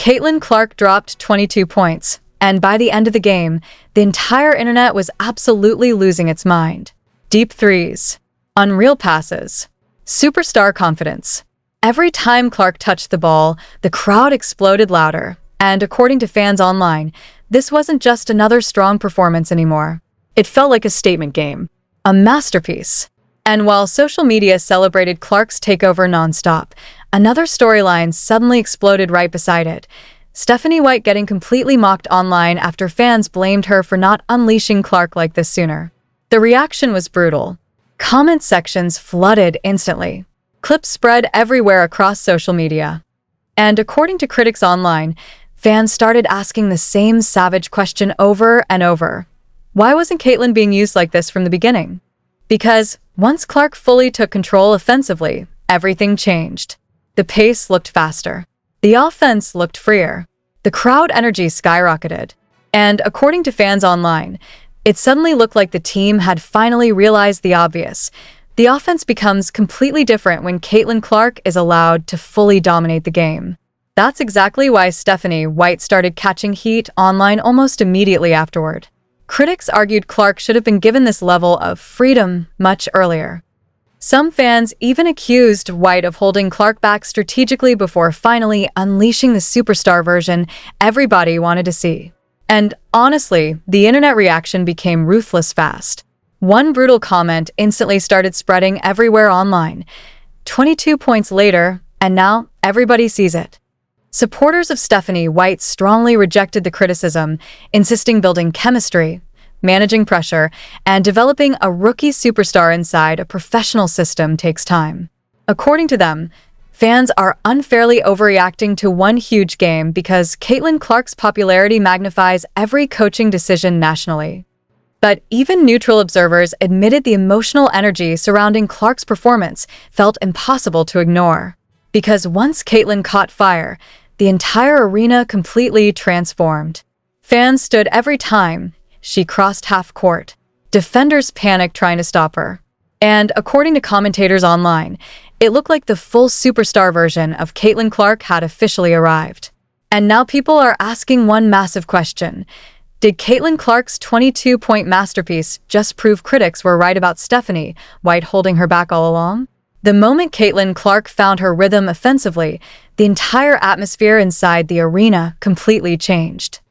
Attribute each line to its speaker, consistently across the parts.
Speaker 1: Caitlin Clark dropped 22 points, and by the end of the game, the entire internet was absolutely losing its mind. Deep threes, unreal passes, superstar confidence. Every time Clark touched the ball, the crowd exploded louder, and according to fans online, this wasn't just another strong performance anymore. It felt like a statement game, a masterpiece. And while social media celebrated Clark's takeover nonstop, another storyline suddenly exploded right beside it. Stephanie White getting completely mocked online after fans blamed her for not unleashing Clark like this sooner. The reaction was brutal. Comment sections flooded instantly. Clips spread everywhere across social media. And according to critics online, fans started asking the same savage question over and over. Why wasn't Caitlin being used like this from the beginning? Because once Clark fully took control offensively, everything changed. The pace looked faster. The offense looked freer. The crowd energy skyrocketed. And according to fans online, it suddenly looked like the team had finally realized the obvious. The offense becomes completely different when Caitlin Clark is allowed to fully dominate the game. That's exactly why Stephanie White started catching heat online almost immediately afterward. Critics argued Clark should have been given this level of freedom much earlier. Some fans even accused White of holding Clark back strategically before finally unleashing the superstar version everybody wanted to see. And honestly, the internet reaction became ruthless fast. One brutal comment instantly started spreading everywhere online. 22 points later, and now everybody sees it. Supporters of Stephanie White strongly rejected the criticism, insisting building chemistry, managing pressure, and developing a rookie superstar inside a professional system takes time. According to them, fans are unfairly overreacting to one huge game because Caitlin Clark's popularity magnifies every coaching decision nationally. But even neutral observers admitted the emotional energy surrounding Clark's performance felt impossible to ignore. Because once Caitlin caught fire, the entire arena completely transformed. Fans stood every time she crossed half court. Defenders panicked trying to stop her. And according to commentators online, it looked like the full superstar version of Caitlin Clark had officially arrived. And now people are asking one massive question. Did Caitlin Clark's 22-point masterpiece just prove critics were right about Stephanie White holding her back all along? The moment Caitlin Clark found her rhythm offensively, the entire atmosphere inside the arena completely changed.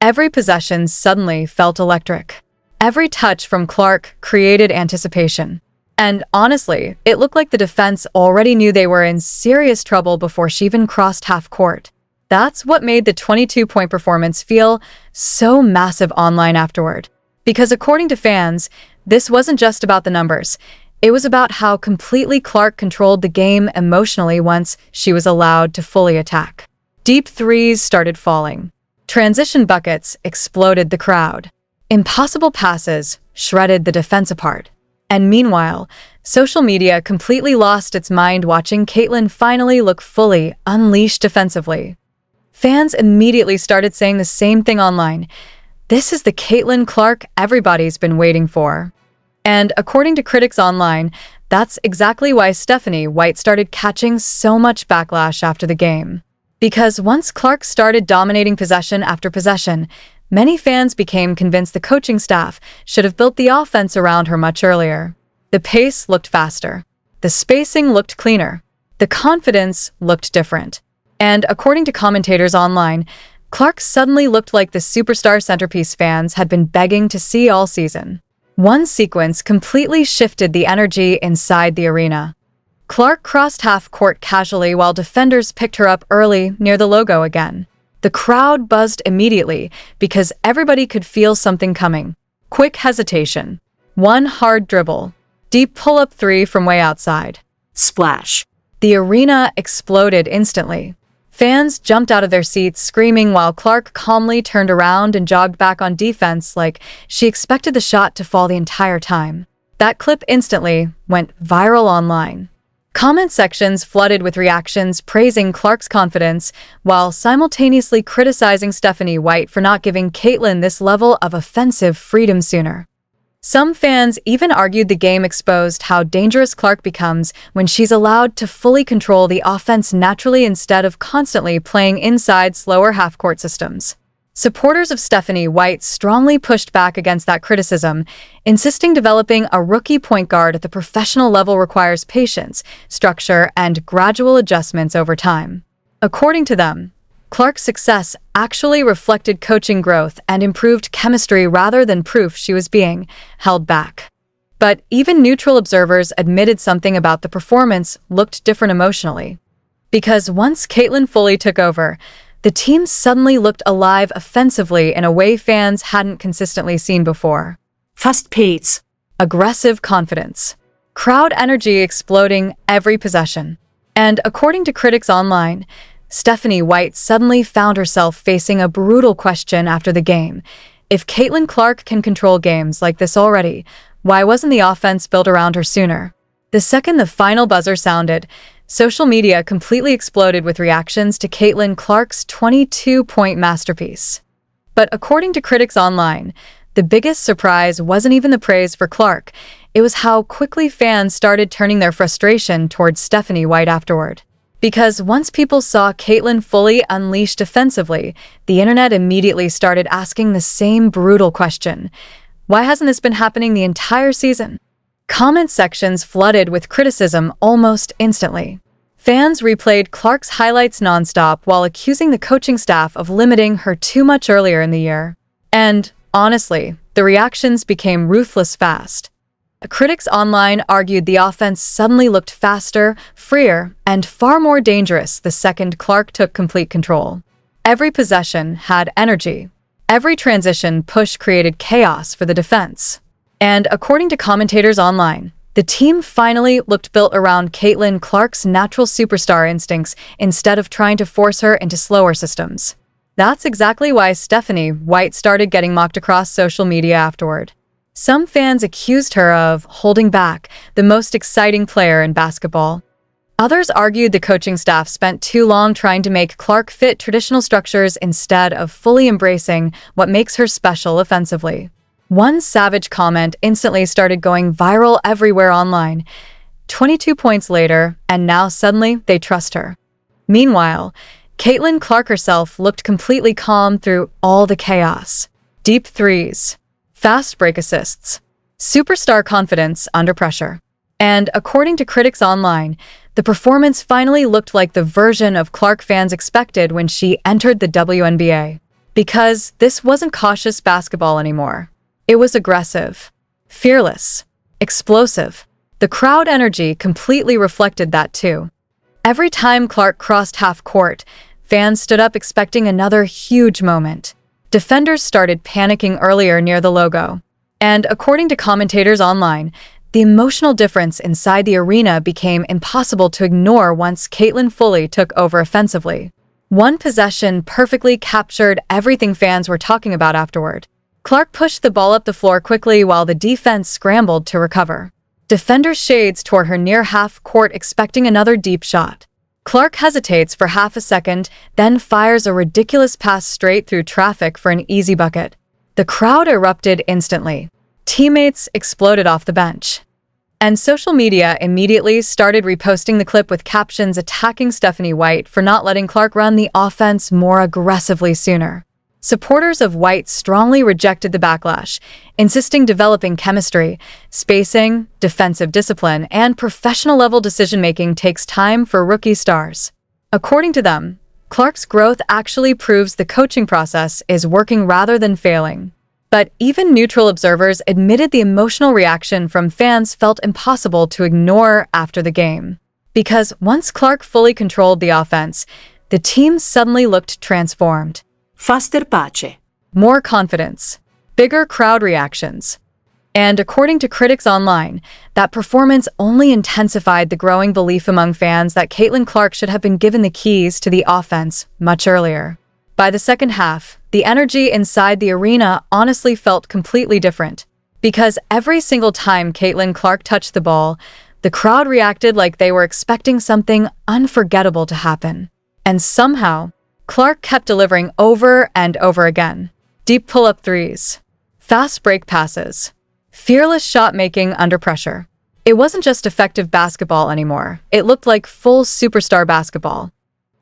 Speaker 1: Every possession suddenly felt electric. Every touch from Clark created anticipation. And honestly, it looked like the defense already knew they were in serious trouble before she even crossed half court. That's what made the 22-point performance feel so massive online afterward. Because according to fans, this wasn't just about the numbers. It was about how completely Clark controlled the game emotionally once she was allowed to fully attack. Deep threes started falling. Transition buckets exploded the crowd. Impossible passes shredded the defense apart. And meanwhile, social media completely lost its mind watching Caitlin finally look fully unleashed defensively. Fans immediately started saying the same thing online. This is the Caitlin Clark everybody's been waiting for. And according to critics online, that's exactly why Stephanie White started catching so much backlash after the game. Because once Clark started dominating possession after possession, many fans became convinced the coaching staff should have built the offense around her much earlier. The pace looked faster. The spacing looked cleaner. The confidence looked different. And according to commentators online, Clark suddenly looked like the superstar centerpiece fans had been begging to see all season. One sequence completely shifted the energy inside the arena. Clark crossed half court casually while defenders picked her up early near the logo again. The crowd buzzed immediately because everybody could feel something coming. Quick hesitation. One hard dribble. Deep pull-up three from way outside. Splash. The arena exploded instantly. Fans jumped out of their seats screaming while Clark calmly turned around and jogged back on defense like she expected the shot to fall the entire time. That clip instantly went viral online. Comment sections flooded with reactions praising Clark's confidence while simultaneously criticizing Stephanie White for not giving Caitlin this level of offensive freedom sooner. Some fans even argued the game exposed how dangerous Clark becomes when she's allowed to fully control the offense naturally instead of constantly playing inside slower half-court systems. Supporters of Stephanie White strongly pushed back against that criticism, insisting developing a rookie point guard at the professional level requires patience, structure, and gradual adjustments over time. According to them, Clark's success actually reflected coaching growth and improved chemistry rather than proof she was being held back. But even neutral observers admitted something about the performance looked different emotionally. Because once Caitlin fully took over, the team suddenly looked alive offensively in a way fans hadn't consistently seen before.
Speaker 2: Fast pace,
Speaker 1: Aggressive confidence, crowd energy exploding every possession. And according to critics online, Stephanie White suddenly found herself facing a brutal question after the game. If Caitlin Clark can control games like this already, why wasn't the offense built around her sooner? The second the final buzzer sounded, social media completely exploded with reactions to Caitlin Clark's 22-point masterpiece. But according to critics online, the biggest surprise wasn't even the praise for Clark. It was how quickly fans started turning their frustration towards Stephanie White afterward. Because once people saw Caitlin fully unleashed defensively, the internet immediately started asking the same brutal question. Why hasn't this been happening the entire season? Comment sections flooded with criticism almost instantly. Fans replayed Clark's highlights nonstop while accusing the coaching staff of limiting her too much earlier in the year. And, honestly, the reactions became ruthless fast. Critics online argued the offense suddenly looked faster, freer, and far more dangerous the second Clark took complete control. Every possession had energy. Every transition push created chaos for the defense. And according to commentators online, the team finally looked built around Caitlin Clark's natural superstar instincts instead of trying to force her into slower systems. That's exactly why Stephanie White started getting mocked across social media afterward. Some fans accused her of holding back the most exciting player in basketball. Others argued the coaching staff spent too long trying to make Clark fit traditional structures instead of fully embracing what makes her special offensively. One savage comment instantly started going viral everywhere online. 22 points later, and now suddenly they trust her. Meanwhile, Caitlin Clark herself looked completely calm through all the chaos. Deep threes, fast break assists, superstar confidence under pressure. And according to critics online, the performance finally looked like the version of Clark fans expected when she entered the WNBA. Because this wasn't cautious basketball anymore. It was aggressive, fearless, explosive. The crowd energy completely reflected that too. Every time Clark crossed half court, fans stood up expecting another huge moment. Defenders started panicking earlier near the logo. And according to commentators online, the emotional difference inside the arena became impossible to ignore once Caitlin fully took over offensively. One possession perfectly captured everything fans were talking about afterward. Clark pushed the ball up the floor quickly while the defense scrambled to recover. Defenders' shades toward her near half court expecting another deep shot. Clark hesitates for half a second, then fires a ridiculous pass straight through traffic for an easy bucket. The crowd erupted instantly. Teammates exploded off the bench. And social media immediately started reposting the clip with captions attacking Stephanie White for not letting Clark run the offense more aggressively sooner. Supporters of White strongly rejected the backlash, insisting developing chemistry, spacing, defensive discipline, and professional-level decision-making takes time for rookie stars. According to them, Clark's growth actually proves the coaching process is working rather than failing. But even neutral observers admitted the emotional reaction from fans felt impossible to ignore after the game. Because once Clark fully controlled the offense, the team suddenly looked transformed.
Speaker 2: faster pace,
Speaker 1: More confidence, bigger crowd reactions. And according to critics online, that performance only intensified the growing belief among fans that Caitlin Clark should have been given the keys to the offense much earlier. By the second half, the energy inside the arena honestly felt completely different. Because every single time Caitlin Clark touched the ball, the crowd reacted like they were expecting something unforgettable to happen. And somehow, Clark kept delivering over and over again. Deep pull-up threes, fast break passes, fearless shot-making under pressure. It wasn't just effective basketball anymore. It looked like full superstar basketball.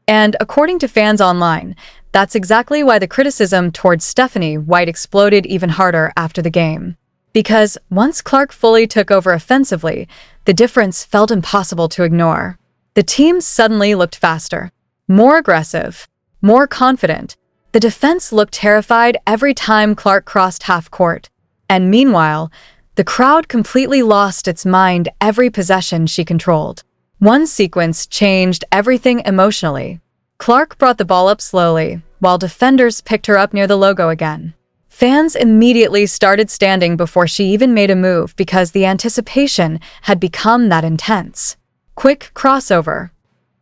Speaker 1: And according to fans online, that's exactly why the criticism towards Stephanie White exploded even harder after the game. Because once Clark fully took over offensively, the difference felt impossible to ignore. The team suddenly looked faster, more aggressive, more confident. The defense looked terrified every time Clark crossed half court. And meanwhile, the crowd completely lost its mind every possession she controlled. One sequence changed everything emotionally. Clark brought the ball up slowly, while defenders picked her up near the logo again. Fans immediately started standing before she even made a move because the anticipation had become that intense. Quick crossover.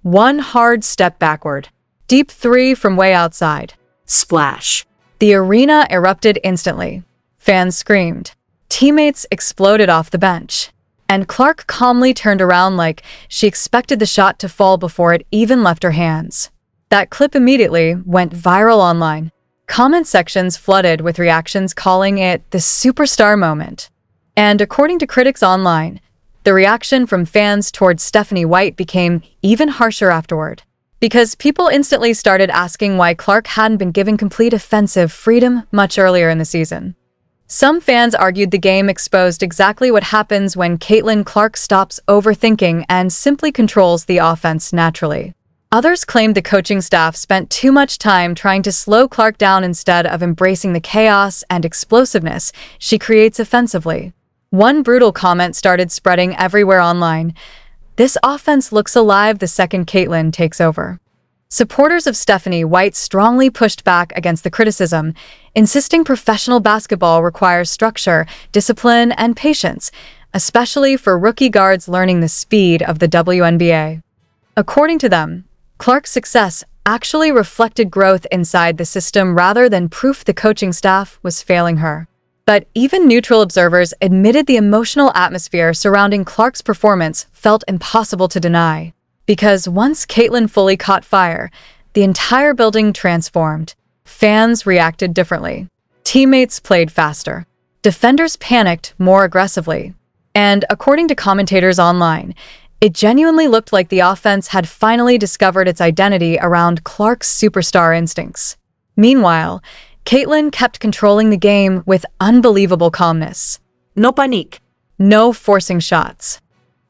Speaker 1: One hard step backward. Deep three from way outside.
Speaker 2: Splash.
Speaker 1: The arena erupted instantly. Fans screamed. Teammates exploded off the bench. And Clark calmly turned around like she expected the shot to fall before it even left her hands. That clip immediately went viral online. Comment sections flooded with reactions calling it the superstar moment. And according to critics online, the reaction from fans towards Stephanie White became even harsher afterward. Because people instantly started asking why Clark hadn't been given complete offensive freedom much earlier in the season. Some fans argued the game exposed exactly what happens when Caitlin Clark stops overthinking and simply controls the offense naturally. Others claimed the coaching staff spent too much time trying to slow Clark down instead of embracing the chaos and explosiveness she creates offensively. One brutal comment started spreading everywhere online. This offense looks alive the second Caitlin takes over. Supporters of Stephanie White strongly pushed back against the criticism, insisting professional basketball requires structure, discipline, and patience, especially for rookie guards learning the speed of the WNBA. According to them, Clark's success actually reflected growth inside the system rather than proof the coaching staff was failing her. But even neutral observers admitted the emotional atmosphere surrounding Clark's performance felt impossible to deny. Because once Caitlin fully caught fire, the entire building transformed. Fans reacted differently. Teammates played faster. Defenders panicked more aggressively. And according to commentators online, it genuinely looked like the offense had finally discovered its identity around Clark's superstar instincts. Meanwhile, Caitlin kept controlling the game with unbelievable calmness.
Speaker 2: No panique.
Speaker 1: No forcing shots.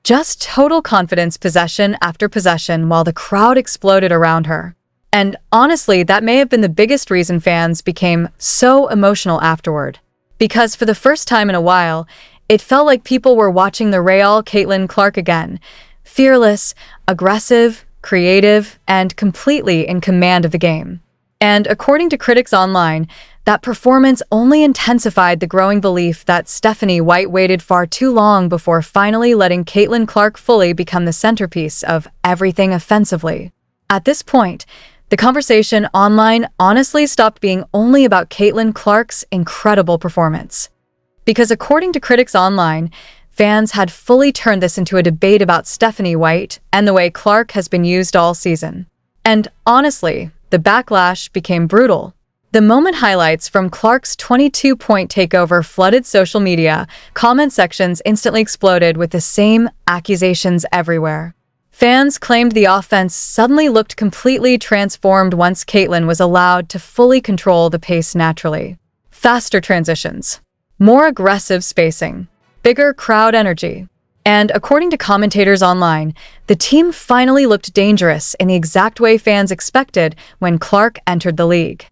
Speaker 1: Just total confidence possession after possession while the crowd exploded around her. And honestly, that may have been the biggest reason fans became so emotional afterward. Because for the first time in a while, it felt like people were watching the real Caitlin Clark again. Fearless, aggressive, creative, and completely in command of the game. And according to critics online, that performance only intensified the growing belief that Stephanie White waited far too long before finally letting Caitlin Clark fully become the centerpiece of everything offensively. At this point, the conversation online honestly stopped being only about Caitlin Clark's incredible performance. Because according to critics online, fans had fully turned this into a debate about Stephanie White and the way Clark has been used all season. And honestly, the backlash became brutal. The moment highlights from Clark's 22-point takeover flooded social media. Comment sections instantly exploded with the same accusations everywhere. Fans claimed the offense suddenly looked completely transformed once Caitlin was allowed to fully control the pace naturally. Faster transitions, more aggressive spacing, bigger crowd energy. And according to commentators online, the team finally looked dangerous in the exact way fans expected when Clark entered the league.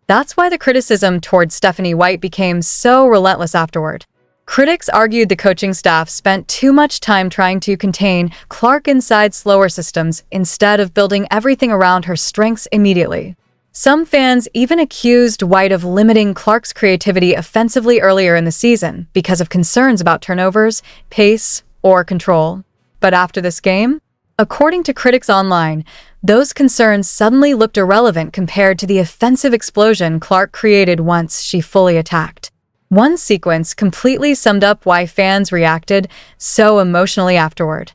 Speaker 1: That's why the criticism towards Stephanie White became so relentless afterward. Critics argued the coaching staff spent too much time trying to contain Clark inside slower systems instead of building everything around her strengths immediately. Some fans even accused White of limiting Clark's creativity offensively earlier in the season because of concerns about turnovers, pace, or control. But after this game, according to critics online, those concerns suddenly looked irrelevant compared to the offensive explosion Clark created once she fully attacked. One sequence completely summed up why fans reacted so emotionally afterward.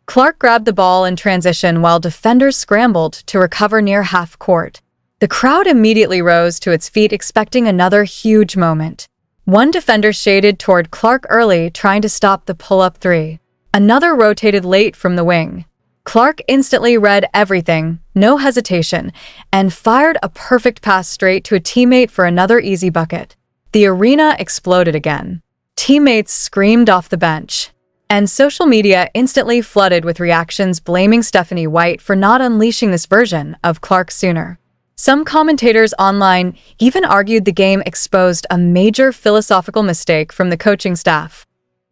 Speaker 1: Clark grabbed the ball in transition while defenders scrambled to recover near half court. The crowd immediately rose to its feet expecting another huge moment. One defender shaded toward Clark early, trying to stop the pull-up three. Another rotated late from the wing. Clark instantly read everything, no hesitation, and fired a perfect pass straight to a teammate for another easy bucket. The arena exploded again. Teammates screamed off the bench, and social media instantly flooded with reactions blaming Stephanie White for not unleashing this version of Clark sooner. Some commentators online even argued the game exposed a major philosophical mistake from the coaching staff.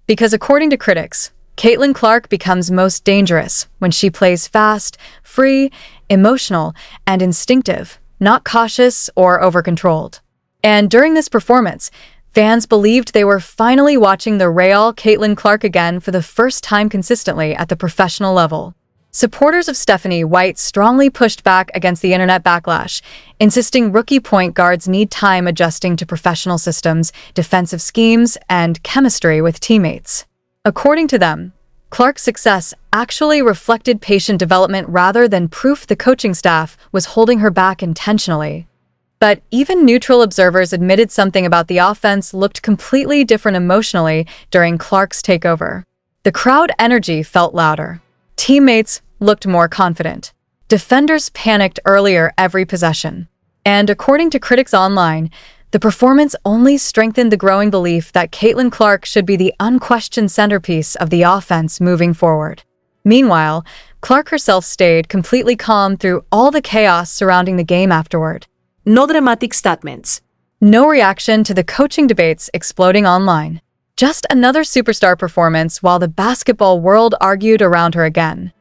Speaker 1: Because according to critics, Caitlin Clark becomes most dangerous when she plays fast, free, emotional, and instinctive, not cautious or over-controlled. And during this performance, fans believed they were finally watching the real Caitlin Clark again for the first time consistently at the professional level. Supporters of Stephanie White strongly pushed back against the internet backlash, insisting rookie point guards need time adjusting to professional systems, defensive schemes, and chemistry with teammates. According to them, Clark's success actually reflected patient development rather than proof the coaching staff was holding her back intentionally. But even neutral observers admitted something about the offense looked completely different emotionally during Clark's takeover. The crowd energy felt louder. Teammates looked more confident. Defenders panicked earlier every possession. And according to critics online, the performance only strengthened the growing belief that Caitlin Clark should be the unquestioned centerpiece of the offense moving forward. Meanwhile, Clark herself stayed completely calm through all the chaos surrounding the game afterward.
Speaker 2: No dramatic statements.
Speaker 1: No reaction to the coaching debates exploding online. Just another superstar performance while the basketball world argued around her again.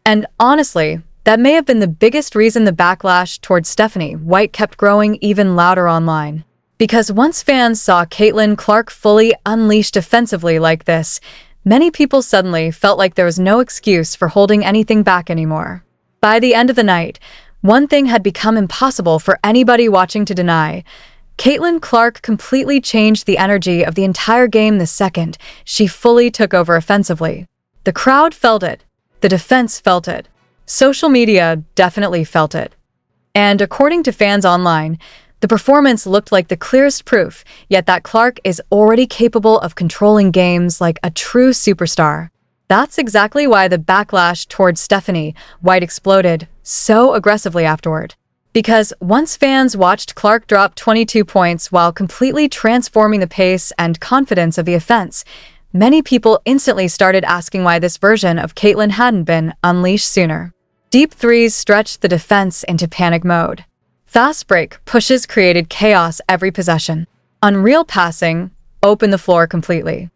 Speaker 1: And honestly, that may have been the biggest reason the backlash towards Stephanie White kept growing even louder online. Because once fans saw Caitlin Clark fully unleashed offensively like this, many people suddenly felt like there was no excuse for holding anything back anymore. By the end of the night, one thing had become impossible for anybody watching to deny. Caitlin Clark completely changed the energy of the entire game the second she fully took over offensively. The crowd felt it. The defense felt it. Social media definitely felt it. And according to fans online, the performance looked like the clearest proof, yet that Clark is already capable of controlling games like a true superstar. That's exactly why the backlash towards Stephanie White exploded so aggressively afterward. Because once fans watched Clark drop 22 points while completely transforming the pace and confidence of the offense, many people instantly started asking why this version of Caitlin hadn't been unleashed sooner. Deep threes stretched the defense into panic mode. Fast break pushes created chaos every possession. Unreal passing opened the floor completely.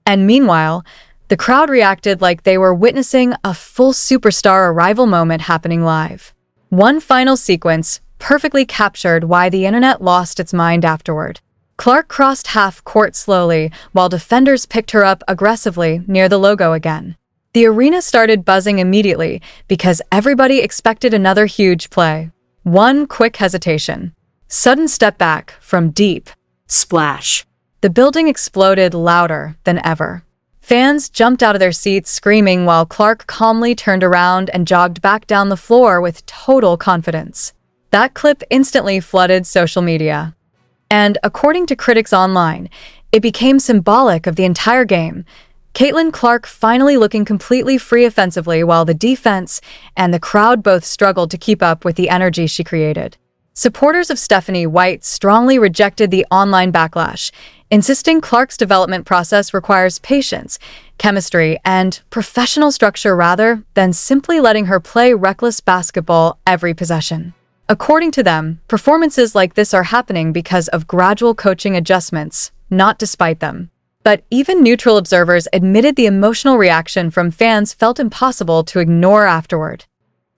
Speaker 1: And meanwhile, the crowd reacted like they were witnessing a full superstar arrival moment happening live. One final sequence perfectly captured why the internet lost its mind afterward. Clark crossed half court slowly while defenders picked her up aggressively near the logo again. The arena started buzzing immediately because everybody expected another huge play. One quick hesitation. Sudden step back from deep.
Speaker 2: Splash.
Speaker 1: The building exploded louder than ever. Fans jumped out of their seats screaming while Clark calmly turned around and jogged back down the floor with total confidence. That clip instantly flooded social media. And according to critics online, it became symbolic of the entire game. Caitlin Clark finally looking completely free offensively while the defense and the crowd both struggled to keep up with the energy she created. Supporters of Stephanie White strongly rejected the online backlash, insisting Clark's development process requires patience, chemistry, and professional structure rather than simply letting her play reckless basketball every possession. According to them, performances like this are happening because of gradual coaching adjustments, not despite them. But even neutral observers admitted the emotional reaction from fans felt impossible to ignore afterward.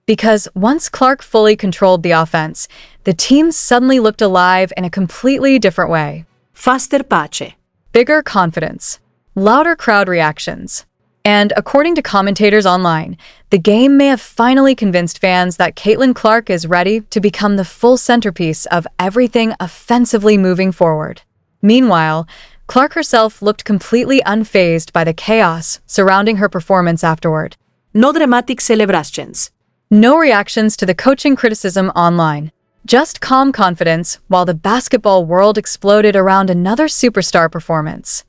Speaker 1: Because once Clark fully controlled the offense, the team suddenly looked alive in a completely different way.
Speaker 2: Faster pace.
Speaker 1: Bigger confidence. Louder crowd reactions. And according to commentators online, the game may have finally convinced fans that Caitlin Clark is ready to become the full centerpiece of everything offensively moving forward. Meanwhile, Clark herself looked completely unfazed by the chaos surrounding her performance afterward.
Speaker 2: No dramatic celebrations.
Speaker 1: No reactions to the coaching criticism online. Just calm confidence while the basketball world exploded around another superstar performance.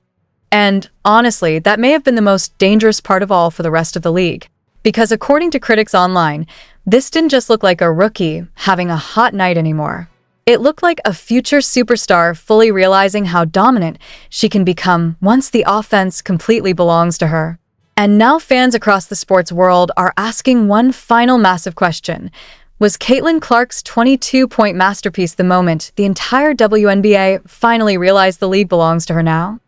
Speaker 1: And honestly, that may have been the most dangerous part of all for the rest of the league. Because according to critics online, this didn't just look like a rookie having a hot night anymore. It looked like a future superstar fully realizing how dominant she can become once the offense completely belongs to her. And now fans across the sports world are asking one final massive question. Was Caitlin Clark's 22-point masterpiece the moment the entire WNBA finally realized the league belongs to her now?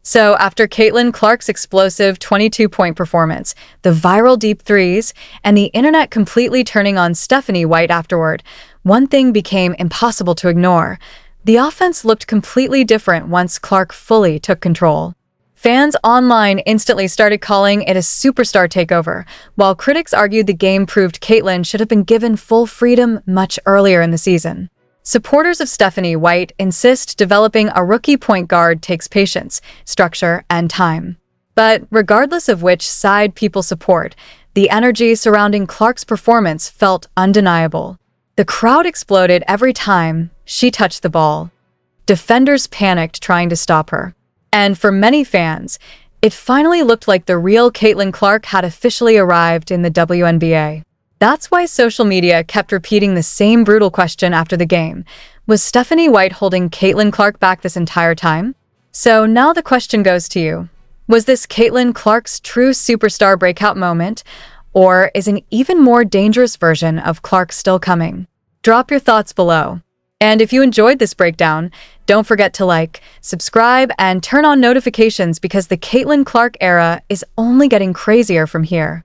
Speaker 1: So, after Caitlin Clark's explosive 22-point performance, the viral deep threes, and the internet completely turning on Stephanie White afterward, one thing became impossible to ignore. The offense looked completely different once Clark fully took control. Fans online instantly started calling it a superstar takeover, while critics argued the game proved Caitlin should have been given full freedom much earlier in the season. Supporters of Stephanie White insist developing a rookie point guard takes patience, structure, and time. But regardless of which side people support, the energy surrounding Clark's performance felt undeniable. The crowd exploded every time she touched the ball. Defenders panicked trying to stop her. And for many fans, it finally looked like the real Caitlin Clark had officially arrived in the WNBA. That's why social media kept repeating the same brutal question after the game. Was Stephanie White holding Caitlin Clark back this entire time? So now the question goes to you. Was this Caitlin Clark's true superstar breakout moment? Or is an even more dangerous version of Clark still coming? Drop your thoughts below. And if you enjoyed this breakdown, don't forget to like, subscribe, and turn on notifications because the Caitlin Clark era is only getting crazier from here.